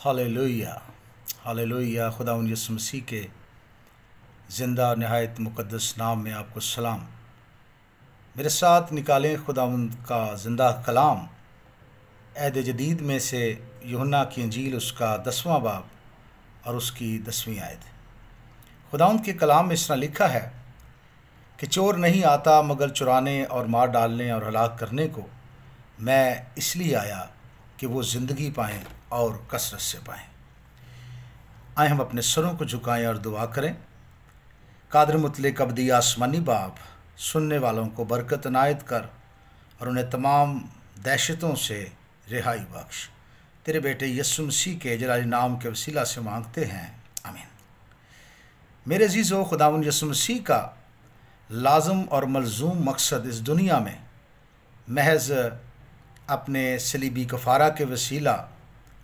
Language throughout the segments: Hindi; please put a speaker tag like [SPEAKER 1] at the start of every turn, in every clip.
[SPEAKER 1] Hallelujah hallelujah. खुदावंद यीशु मसीह के ज़िंदा और नहायत मुक़द्दस नाम में आपको सलाम। मेरे साथ निकालें खुदावंद का ज़िंदा कलाम अहद जदीद में से यूहन्ना की इंजील उसका 10वां बाब और उसकी 10वीं आयत। खुदावंद के कलाम में इस तरह लिखा है कि चोर नहीं आता मगर चुराने और मार डालने और हलाक करने को। मैं इसलिए आया कि वो ज़िंदगी पाएँ और कसरत से पाएँ। आए हम अपने सरों को झुकाएं और दुआ करें। कादर मुतलक अबदी आसमानी बाप, सुनने वालों को बरकत इनायत कर और उन्हें तमाम दहशतों से रिहाई बख्श। तेरे बेटे यीशु मसीह के जलाली नाम के वसीला से मांगते हैं, आमीन। मेरे अजीज़ों, खुदावंद यीशु मसीह का लाजम और मलजूम मकसद इस दुनिया में महज अपने सलीबी कफ़ारा के वसीला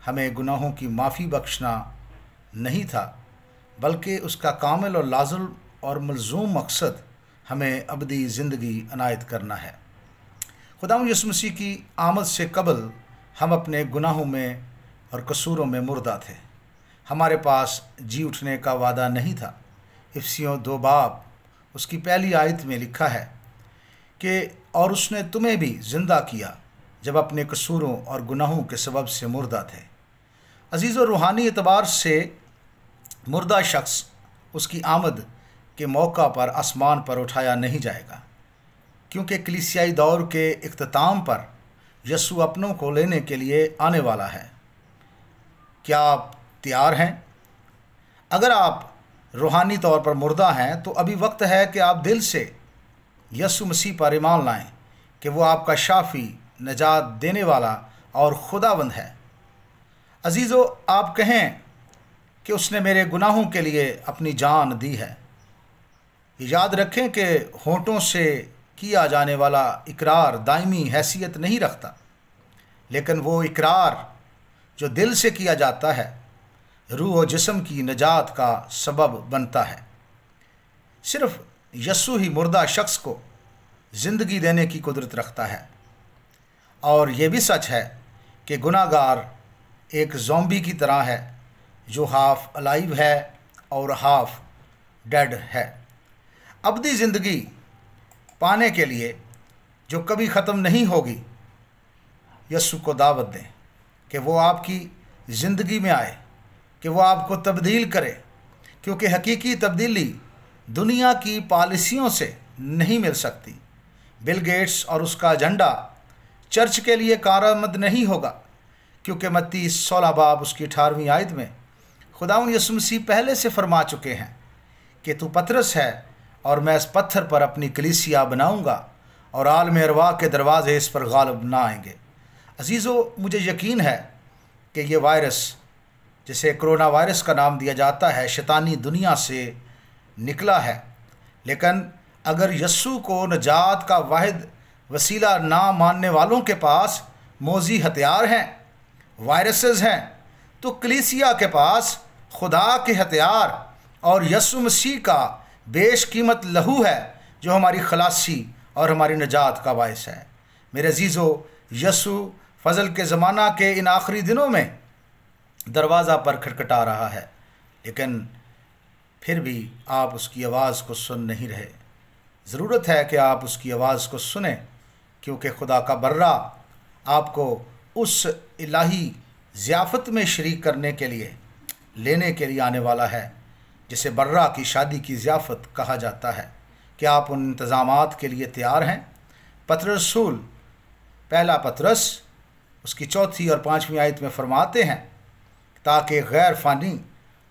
[SPEAKER 1] हमें गुनाहों की माफ़ी बख्शना नहीं था, बल्कि उसका कामिल और लाज़िम और मलजूम मकसद हमें अबदी ज़िंदगी इनायत करना है। खुदावंद यीशु मसीह की आमद से कबल हम अपने गुनाहों में और कसूरों में मुर्दा थे। हमारे पास जी उठने का वादा नहीं था। इफिसियों 2 बाब उसकी पहली आयत में लिखा है कि और उसने तुम्हें भी ज़िंदा किया जब अपने कसूरों और गुनाहों के सबब से मुर्दा थे। अजीज़ और रूहानी एतबार से मुर्दा शख्स उसकी आमद के मौका पर आसमान पर उठाया नहीं जाएगा, क्योंकि कलीसियाई दौर के इख्तिताम पर यीशु अपनों को लेने के लिए आने वाला है। क्या आप तैयार हैं? अगर आप रूहानी तौर पर मुर्दा हैं तो अभी वक्त है कि आप दिल से यीशु मसीह पर ईमान लाएं कि वो आपका शाफ़ी, नजात देने वाला और खुदावंद है। अजीज़ों, आप कहें कि उसने मेरे गुनाहों के लिए अपनी जान दी है। याद रखें कि होंठों से किया जाने वाला इकरार दायमी हैसियत नहीं रखता, लेकिन वो इकरार जो दिल से किया जाता है रूह और जिस्म की नजात का सबब बनता है। सिर्फ यीशु ही मुर्दा शख्स को ज़िंदगी देने की कुदरत रखता है। और ये भी सच है कि गुनाहगार एक ज़ॉम्बी की तरह है जो हाफ अलाइव है और हाफ डेड है। अबदी ज़िंदगी पाने के लिए जो कभी ख़त्म नहीं होगी, यीशु को दावत दें कि वो आपकी ज़िंदगी में आए, कि वो आपको तब्दील करे, क्योंकि हकीकी तब्दीली दुनिया की पॉलिसियों से नहीं मिल सकती। बिल गेट्स और उसका एजेंडा चर्च के लिए कारआमद नहीं होगा, क्योंकि मत्ती 16 बाब उसकी 18वीं आयत में खुदावंद यीशु मसीह पहले से फरमा चुके हैं कि तू पतरस है और मैं इस पत्थर पर अपनी कलीसिया बनाऊंगा और आलम अरवाह के दरवाजे इस पर गालिब ना आएंगे। अजीज़ों, मुझे यकीन है कि ये वायरस, जिसे कोरोना वायरस का नाम दिया जाता है, शैतानी दुनिया से निकला है, लेकिन अगर यीशु को नजात का वाहिद वसीला ना मानने वालों के पास मौजी हथियार हैं, वायरसेस हैं, तो कलीसिया के पास खुदा के हथियार और यीशु मसीह का बेशकीमत लहू है, जो हमारी खलासी और हमारी नजात का बायस है। मेरे अजीज़ों, यीशु फजल के ज़माना के इन आखिरी दिनों में दरवाज़ा पर खटखटा रहा है, लेकिन फिर भी आप उसकी आवाज़ को सुन नहीं रहे। ज़रूरत है कि आप उसकी आवाज़ को सुने, क्योंकि खुदा का बर्रा आपको उस इलाही ज़ियाफ़त में शरीक करने के लिए, लेने के लिए आने वाला है, जिसे बर्रा की शादी की ज़ियाफ़त कहा जाता है। क्या आप उन इंतज़ामात के लिए तैयार हैं? पतरस रसूल पहला पतरस उसकी 4 और 5वीं आयत में फरमाते हैं, ताकि गैर फ़ानी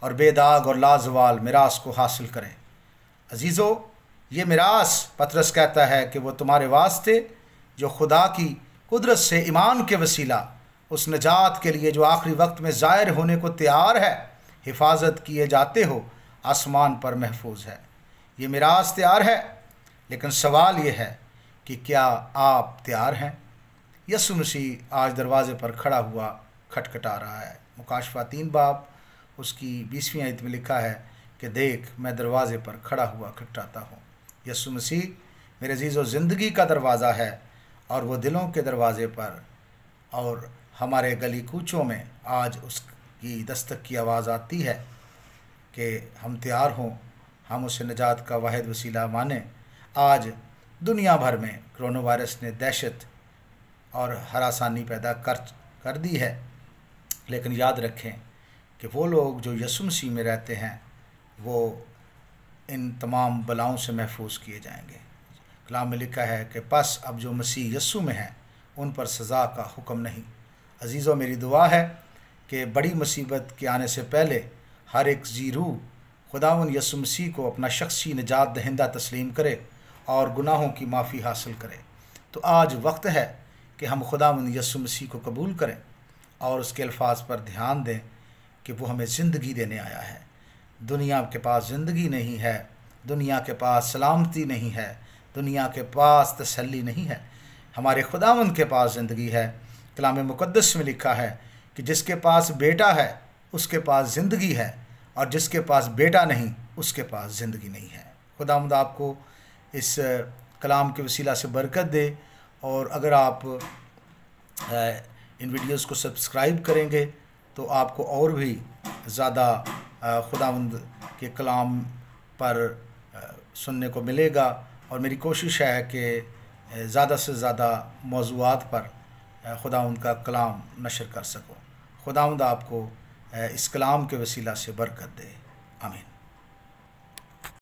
[SPEAKER 1] और बेदाग और लाजवाल मिरास को हासिल करें। अजीज़ों, ये मिरास पतरस कहता है कि वो तुम्हारे वास्ते जो खुदा की कुदरत से ईमान के वसीला उस नजात के लिए जो आखिरी वक्त में ज़ाहिर होने को तैयार है, हिफाजत किए जाते हो, आसमान पर महफूज है। ये मिरास तैयार है, लेकिन सवाल ये है कि क्या आप तैयार हैं? यीशु मसीह आज दरवाज़े पर खड़ा हुआ खटखटा रहा है। मुकाशफा 3 बाब उसकी 20वीं आयत में लिखा है कि देख, मैं दरवाज़े पर खड़ा हुआ खटखटाता हूँ। यीशु मसीह मेरे अजीज़ों ज़िंदगी का दरवाज़ा है, और वो दिलों के दरवाज़े पर और हमारे गली कूचों में आज की दस्तक की आवाज़ आती है कि हम तैयार हों, हम उसे निजात का वाहिद वसीला मानें। आज दुनिया भर में कोरोना वायरस ने दहशत और हरासानी पैदा कर दी है, लेकिन याद रखें कि वो लोग जो यीशु मसीह में रहते हैं वो इन तमाम बलाओं से महफूज किए जाएंगे। कलाम में लिखा है कि बस अब जो मसीह यीशु में हैं उन पर सज़ा का हुक्म नहीं। अजीज़ों, मेरी दुआ है कि बड़ी मुसीबत के आने से पहले हर एक जी रूह खुदावंद यीशु मसीह को अपना शख्सी निजात दहिंदा तस्लीम करे और गुनाहों की माफ़ी हासिल करे। तो आज वक्त है कि हम खुदावंद यीशु मसीह को कबूल करें और उसके अल्फाज पर ध्यान दें कि वो हमें ज़िंदगी देने आया है। दुनिया के पास ज़िंदगी नहीं है, दुनिया के पास सलामती नहीं है, दुनिया के पास तसल्ली नहीं है। हमारे खुदावंद के पास ज़िंदगी है। कलाम मुक़द्दस में लिखा है कि जिसके पास बेटा है उसके पास ज़िंदगी है, और जिसके पास बेटा नहीं उसके पास ज़िंदगी नहीं है। खुदावंद आपको इस कलाम के वसीला से बरकत दे, और अगर आप इन वीडियोस को सब्सक्राइब करेंगे तो आपको और भी ज़्यादा खुदावंद के कलाम पर सुनने को मिलेगा। और मेरी कोशिश है कि ज़्यादा से ज़्यादा मौज़ूआत पर खुदावंद का कलाम नशर कर सकूँ। खुदावंद आपको इस कलाम के वसीला से बरकत दे। आमीन।